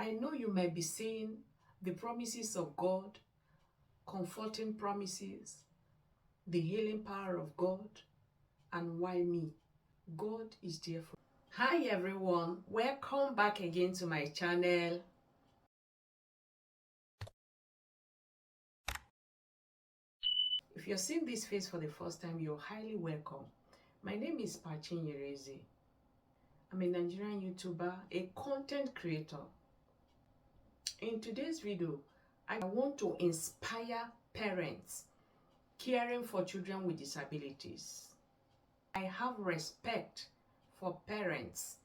I know you might be seeing the promises of God, comforting promises, the healing power of God, and why me? God is there for you. Hi everyone, welcome back again to my channel. If you're seeing this face for the first time, you're highly welcome. My name is Pachin Yerezi. I'm a Nigerian YouTuber, a content creator. In today's video, I want to inspire parents caring for children with disabilities. I have respect for parents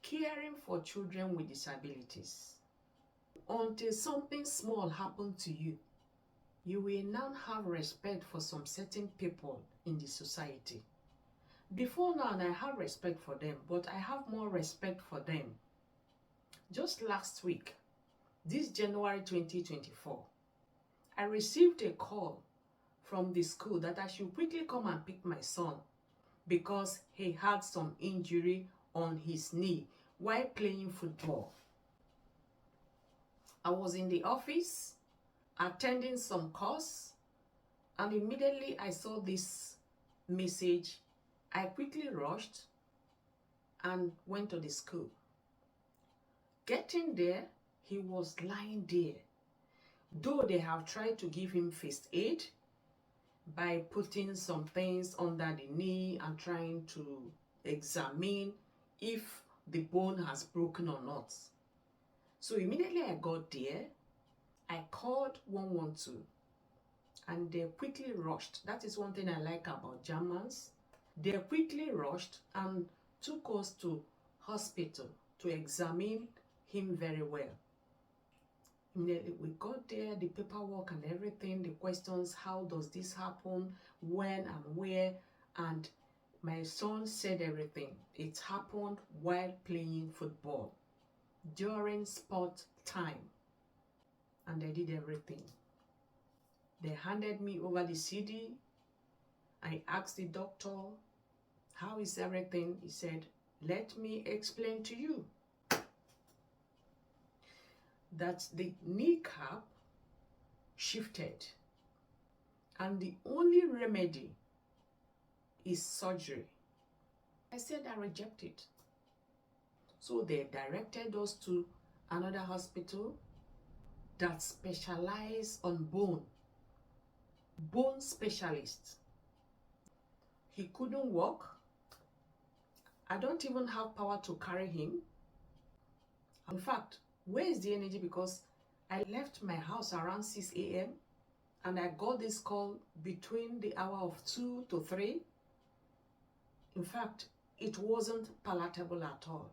caring for children with disabilities. Until something small happens to you, you will now have respect for some certain people in the society. Before now, I have respect for them, but I have more respect for them. Just last week, this January 2024, I received a call from the school that I should quickly come and pick my son because he had some injury on his knee while playing football. I was in the office attending some course, and immediately I saw this message. I quickly rushed and went to the school. Getting there, he was lying there. Though they have tried to give him first aid by putting some things under the knee and trying to examine if the bone has broken or not. So immediately I got there, I called 112 and they quickly rushed. That is one thing I like about Germans. They quickly rushed and took us to hospital to examine him very well. Immediately we got there, the paperwork and everything, the questions, how does this happen, when and where, and my son said everything. It happened while playing football during sport time, and they did everything. They handed me over the CD. I asked the doctor, how is everything? He said, let me explain to you that the kneecap shifted and the only remedy is surgery. I said I reject it. So they directed us to another hospital that specializes on bone specialist. He couldn't walk. I don't even have power to carry him. In fact, where is the energy? Because I left my house around 6 a.m. and I got this call between the hour of 2 to 3. In fact, it wasn't palatable at all.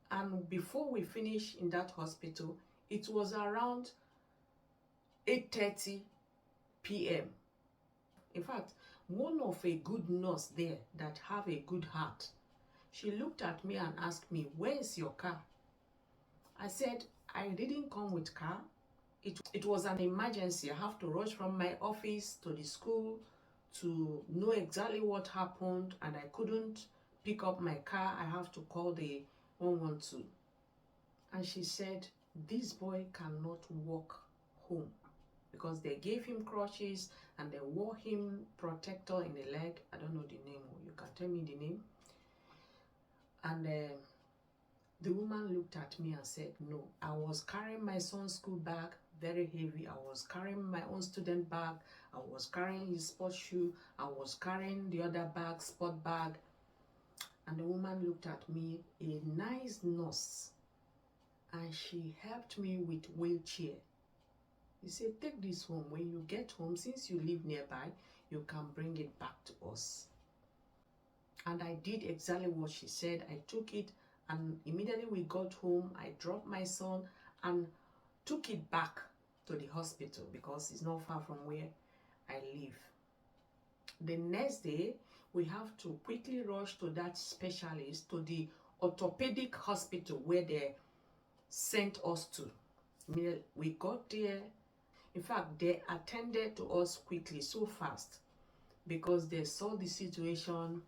And before we finished in that hospital, it was around 8:30 p.m. In fact, one of a good nurse there that have a good heart, she looked at me and asked me, where is your car? I said, I didn't come with car. It was an emergency. I have to rush from my office to the school to know exactly what happened, and I couldn't pick up my car. I have to call the 112. And she said, this boy cannot walk home because they gave him crutches and they wore him protector in the leg. I don't know the name. You can tell me the name. And the woman looked at me and said, no. I was carrying my son's school bag, very heavy. I was carrying my own student bag. I was carrying his sports shoe. I was carrying the other bag, sport bag. And the woman looked at me, a nice nurse, and she helped me with wheelchair. He said, take this home. When you get home, since you live nearby, you can bring it back to us. And I did exactly what she said. I took it, and immediately we got home, I dropped my son and took it back to the hospital because it's not far from where I live. The next day, we have to quickly rush to that specialist, to the orthopedic hospital where they sent us to. We got there. In fact, they attended to us quickly, so fast, because they saw the situation,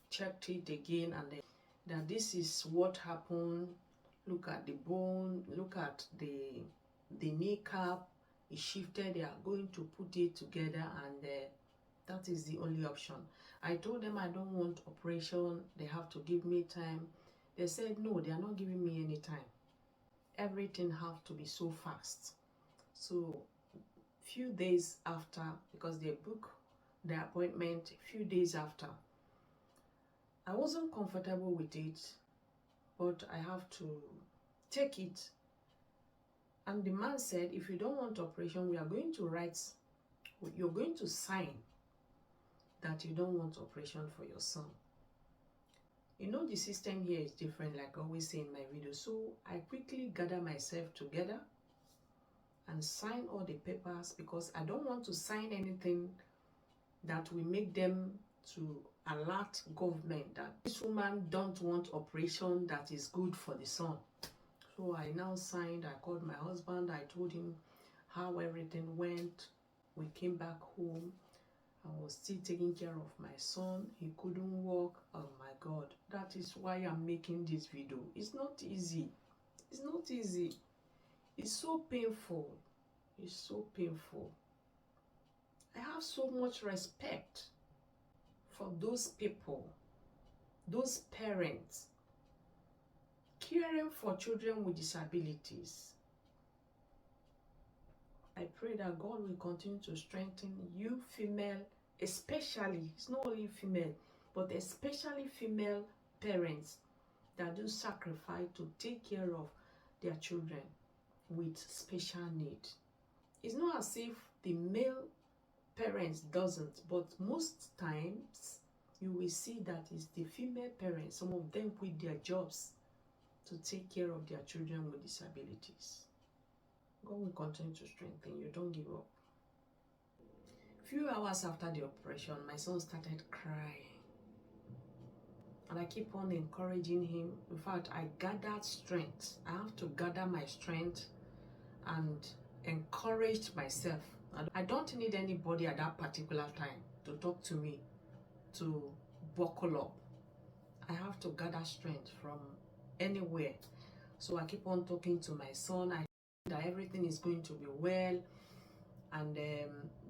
checked it again, and that this is what happened. Look at the bone, look at the kneecap, it shifted. They are going to put it together, and that is the only option. I told them I don't want operation. They have to give me time. They said no, they are not giving me any time. Everything have to be so fast. So few days after, because they book the appointment few days after, I wasn't comfortable with it, but I have to take it. And the man said, if you don't want operation, we are going to write, you're going to sign that you don't want operation for your son. You know, the system here is different, like I always say in my video. So I quickly gather myself together and sign all the papers, because I don't want to sign anything that will make them to alert government that this woman don't want operation that is good for the son. So I now signed. I called my husband. I told him how everything went. We came back home. I was still taking care of my son. He couldn't walk. Oh my God. That is why I'm making this video. It's not easy. It's not easy. It's so painful. It's so painful. I have so much respect for those people, those parents caring for children with disabilities. I pray that God will continue to strengthen you female, especially, it's not only female, but especially female parents that do sacrifice to take care of their children with special need. It's not as if the male parents doesn't, but most times you will see that it's the female parents. Some of them quit their jobs to take care of their children with disabilities. God will continue to strengthen you. Don't give up. Few hours after the operation, my son started crying, and I keep on encouraging him. In fact, I gathered strength. I have to gather my strength and encourage myself. I don't need anybody at that particular time to talk to me to buckle up. I have to gather strength from anywhere. So I keep on talking to my son. I know that everything is going to be well, and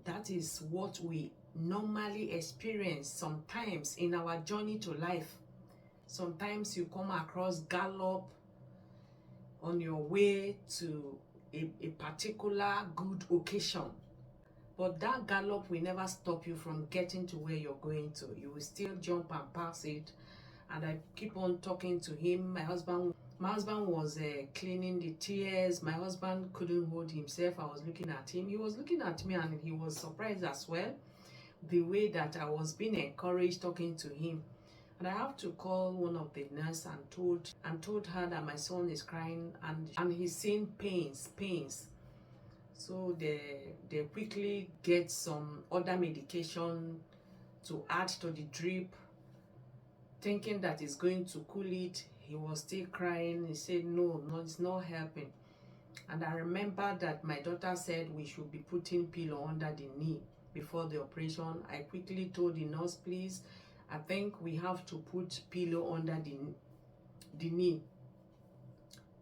that is what we normally experience sometimes in our journey to life. Sometimes you come across gallop on your way to a particular good occasion, but that gallop will never stop you from getting to where you're going to. You will still jump and pass it. And I keep on talking to him. My husband was cleaning the tears. My husband couldn't hold himself. I was looking at him. He was looking at me, and he was surprised as well, the way that I was being encouraged talking to him. And I have to call one of the nurses and told her that my son is crying, and he's seeing pains. So they quickly get some other medication to add to the drip, thinking that it's going to cool it. He was still crying. He said, no, it's not helping. And I remember that my daughter said we should be putting pillow under the knee before the operation. I quickly told the nurse, please, I think we have to put pillow under the knee.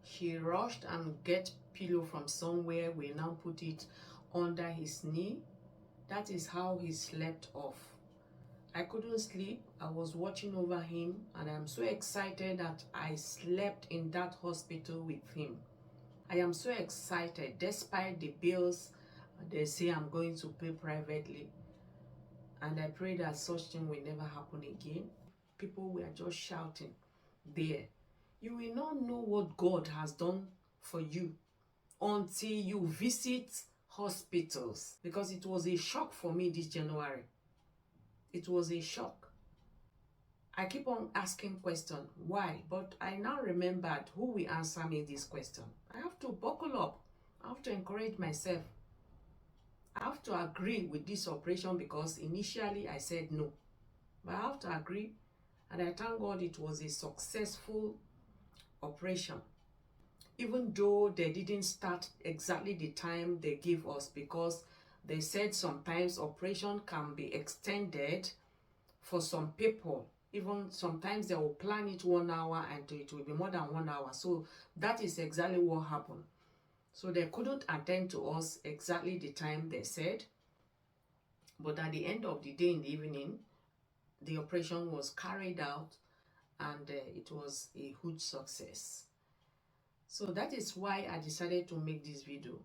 She rushed and get pillow from somewhere. We now put it under his knee. That is how he slept off. I couldn't sleep. I was watching over him, and I'm so excited that I slept in that hospital with him. I am so excited, despite the bills they say I'm going to pay privately. And I pray that such thing will never happen again. People were just shouting there. You will not know what God has done for you until you visit hospitals, because it was a shock for me this January. It was a shock. I keep on asking questions, why? But I now remembered who will answer me this question. I have to buckle up. I have to encourage myself. I have to agree with this operation, because initially I said no. But I have to agree, and I thank God it was a successful operation. Even though they didn't start exactly the time they gave us, because they said sometimes operation can be extended for some people. Even sometimes they will plan it 1 hour and it will be more than 1 hour. So that is exactly what happened. So they couldn't attend to us exactly the time they said. But at the end of the day, in the evening, the operation was carried out, and it was a huge success. So that is why I decided to make this video.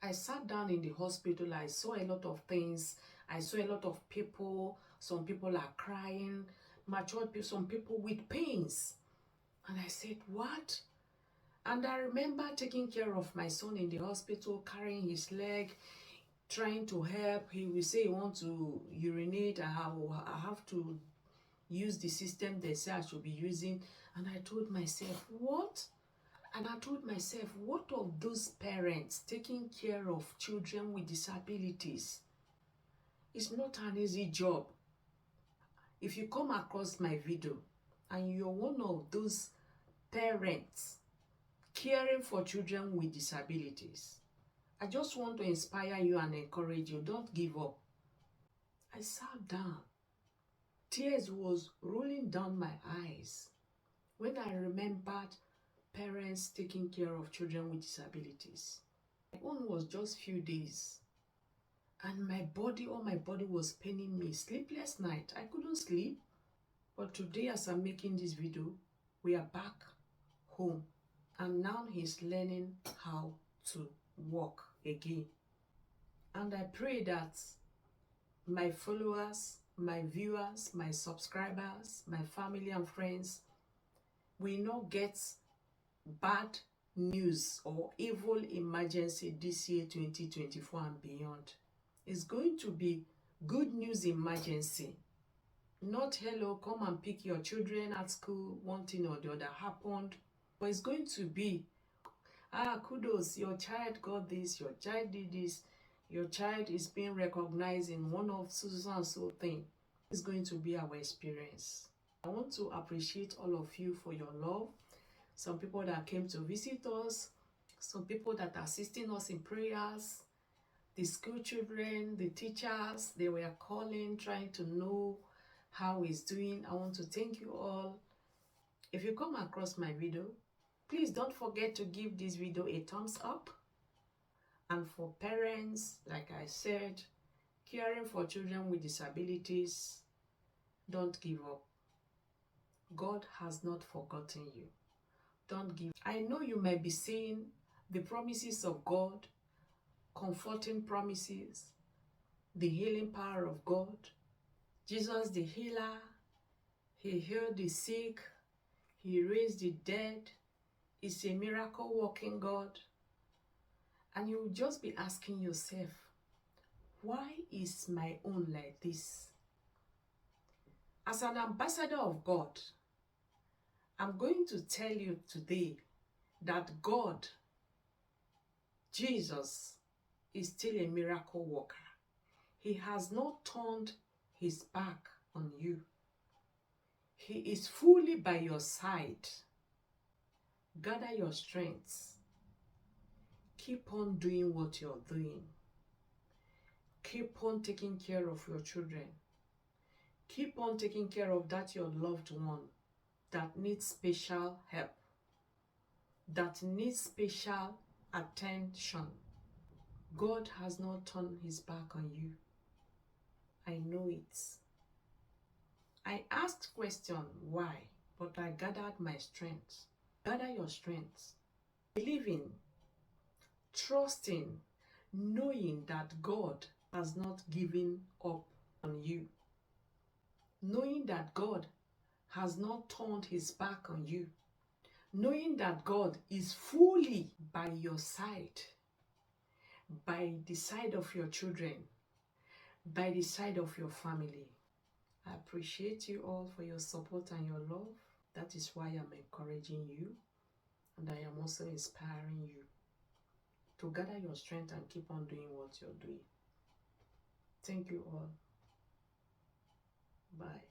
I sat down in the hospital, I saw a lot of things, I saw a lot of people, some people are crying, matured people, some people with pains. And I said, what? And I remember taking care of my son in the hospital, carrying his leg, trying to help. He will say he wants to urinate. I have to use the system they say I should be using. And I told myself, what? And I told myself, what of those parents taking care of children with disabilities? It's not an easy job. If you come across my video and you're one of those parents caring for children with disabilities, I just want to inspire you and encourage you. Don't give up. I sat down. Tears was rolling down my eyes when I remembered parents taking care of children with disabilities. My own was just few days, and all my body was paining me. Sleepless night. I couldn't sleep. But today, as I'm making this video, we are back home, and now he's learning how to walk again. And I pray that my followers, my viewers, my subscribers, my family and friends will not get bad news or evil emergency this year 2024 and beyond. It's going to be good news emergency. Not hello, come and pick your children at school, one thing or the other happened. But it's going to be, kudos, your child got this, your child did this, your child is being recognized in one of so and so thing. It's going to be our experience. I want to appreciate all of you for your love. Some people that came to visit us, some people that are assisting us in prayers, the school children, the teachers, they were calling, trying to know how he's doing. I want to thank you all. If you come across my video, please don't forget to give this video a thumbs up. And for parents, like I said, caring for children with disabilities, don't give up. God has not forgotten you. Don't give. I know you may be seeing the promises of God, comforting promises, the healing power of God. Jesus the healer, he healed the sick, he raised the dead, he's a miracle working God. And you will just be asking yourself, why is my own like this? As an ambassador of God, I'm going to tell you today that God, Jesus, is still a miracle worker. He has not turned his back on you. He is fully by your side. Gather your strength. Keep on doing what you're doing. Keep on taking care of your children. Keep on taking care of that your loved one that needs special help, that needs special attention. God has not turned his back on you. I know it. I asked question why, but I gathered my strength. Gather your strength. Believing, trusting, knowing that God has not given up on you. Knowing that God has not turned his back on you. Knowing that God is fully by your side, by the side of your children, by the side of your family. I appreciate you all for your support and your love. That is why I'm encouraging you, and I am also inspiring you to gather your strength and keep on doing what you're doing. Thank you all. Bye.